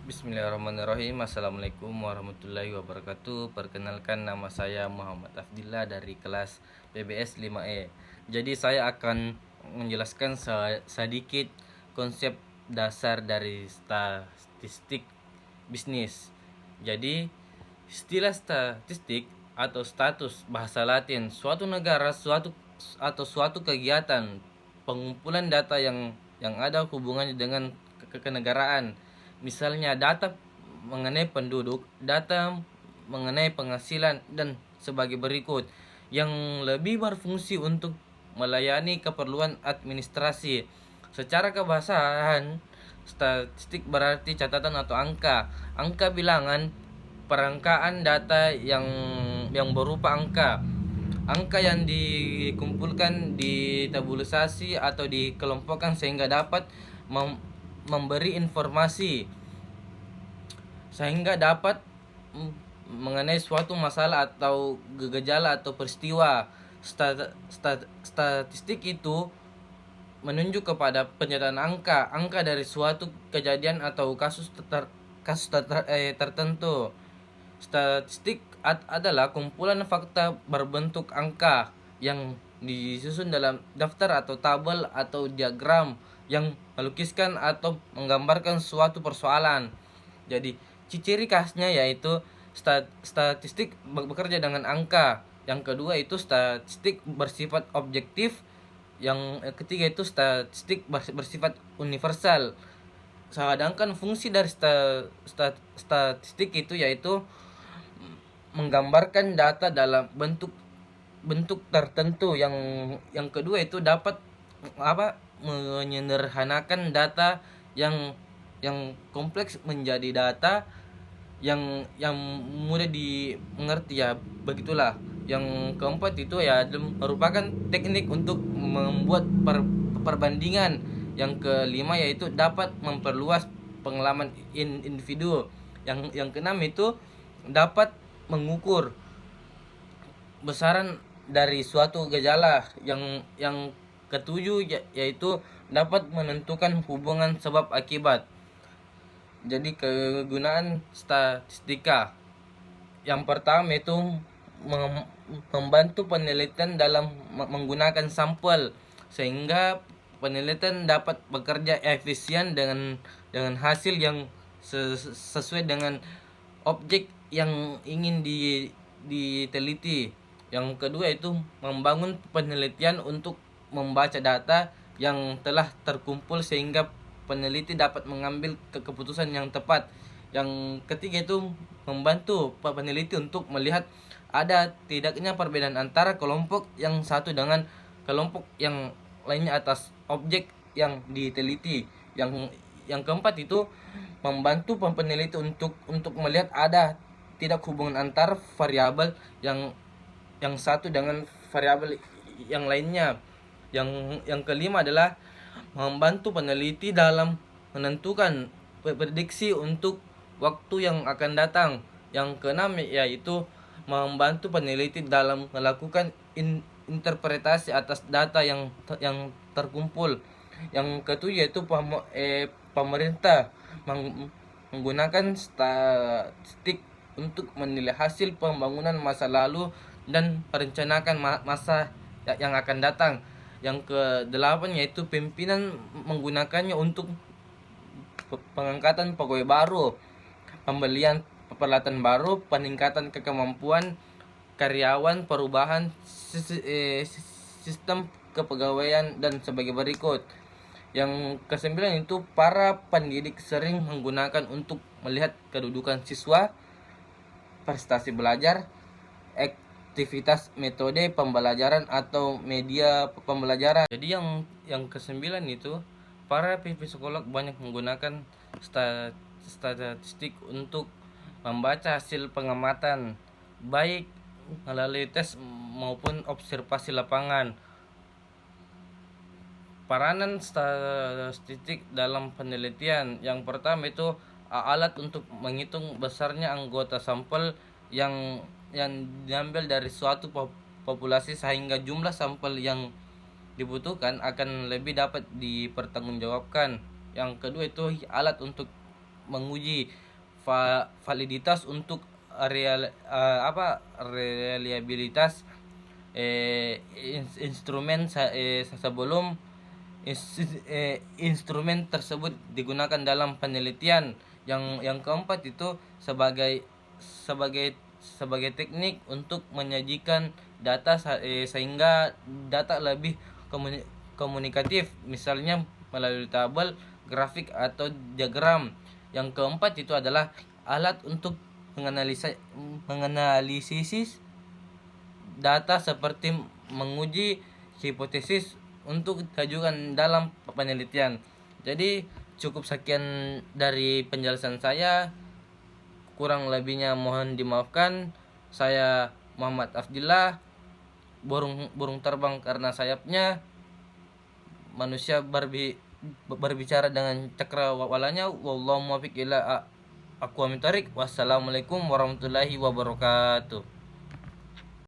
Bismillahirrahmanirrahim. Assalamualaikum warahmatullahi wabarakatuh. Perkenalkan, nama saya Muhammad Afdillah dari kelas PBS 5E. Jadi saya akan menjelaskan sedikit konsep dasar dari statistik bisnis. Jadi istilah statistik atau status bahasa Latin suatu negara, suatu kegiatan pengumpulan data yang ada hubungannya dengan kenegaraan. Misalnya data mengenai penduduk, data mengenai penghasilan, dan sebagai berikut, yang lebih berfungsi untuk melayani keperluan administrasi. Secara kebahasaan, statistik berarti catatan atau angka. Angka bilangan, perangkaan data yang berupa angka. Angka yang dikumpulkan, ditabulisasi atau dikelompokkan sehingga dapat memberi informasi, sehingga dapat mengenai suatu masalah atau gejala atau peristiwa. Statistik itu menunjuk kepada penyataan angka dari suatu kejadian atau kasus tertentu. Statistik adalah kumpulan fakta berbentuk angka yang disusun dalam daftar atau tabel atau diagram yang melukiskan atau menggambarkan suatu persoalan. Jadi ciri khasnya yaitu statistik bekerja dengan angka. Yang kedua itu statistik bersifat objektif. Yang ketiga itu statistik bersifat universal. Sedangkan fungsi dari statistik itu yaitu menggambarkan data dalam bentuk tertentu. Yang kedua itu dapat menyederhanakan data yang kompleks menjadi data yang mudah dimengerti, ya begitulah. Yang keempat itu ya merupakan teknik untuk membuat perbandingan. Yang kelima yaitu dapat memperluas pengalaman individu. Yang keenam itu dapat mengukur besaran dari suatu gejala. Yang ketujuh yaitu dapat menentukan hubungan sebab akibat. Jadi kegunaan statistika yang pertama itu membantu penelitian dalam menggunakan sampel, sehingga penelitian dapat bekerja efisien dengan hasil yang sesuai dengan objek yang ingin diteliti. Yang kedua itu membangun penelitian untuk membaca data yang telah terkumpul sehingga peneliti dapat mengambil keputusan yang tepat. Yang ketiga itu membantu peneliti untuk melihat ada tidaknya perbedaan antara kelompok yang satu dengan kelompok yang lainnya atas objek yang diteliti. Yang keempat itu membantu peneliti untuk melihat ada tidak hubungan antar variabel yang satu dengan variabel yang lainnya. Yang kelima adalah membantu peneliti dalam menentukan prediksi untuk waktu yang akan datang. Yang keenam yaitu membantu peneliti dalam melakukan interpretasi atas data yang terkumpul. Yang ketujuh yaitu pemerintah menggunakan statistik untuk menilai hasil pembangunan masa lalu dan merencanakan masa yang akan datang. Yang ke-8 yaitu pimpinan menggunakannya untuk pengangkatan pegawai baru, pembelian peralatan baru, peningkatan kemampuan karyawan, perubahan sistem kepegawaian, dan sebagai berikut. Yang ke-9 itu para pendidik sering menggunakan untuk melihat kedudukan siswa, prestasi belajar, aktivitas metode pembelajaran atau media pembelajaran. Jadi yang ke-9 itu para psikolog banyak menggunakan statistik untuk membaca hasil pengamatan baik melalui tes maupun observasi lapangan. Peranan statistik dalam penelitian, yang pertama itu alat untuk menghitung besarnya anggota sampel yang diambil dari suatu populasi, sehingga jumlah sampel yang dibutuhkan akan lebih dapat dipertanggungjawabkan. Yang kedua itu alat untuk menguji validitas untuk reliabilitas instrumen sebelum instrumen tersebut digunakan dalam penelitian. Yang keempat itu sebagai teknik untuk menyajikan data sehingga data lebih komunikatif, misalnya melalui tabel, grafik atau diagram. Yang keempat itu adalah alat untuk menganalisis data seperti menguji hipotesis untuk diajukan dalam penelitian. Jadi cukup sekian dari penjelasan saya. Kurang lebihnya mohon dimaafkan. Saya Muhammad Afdillah, burung terbang karena sayapnya. Manusia berbicara dengan cakrawalanya. Wallahu muwaffiq ila aqwamit thoriq. Wassalamualaikum warahmatullahi wabarakatuh.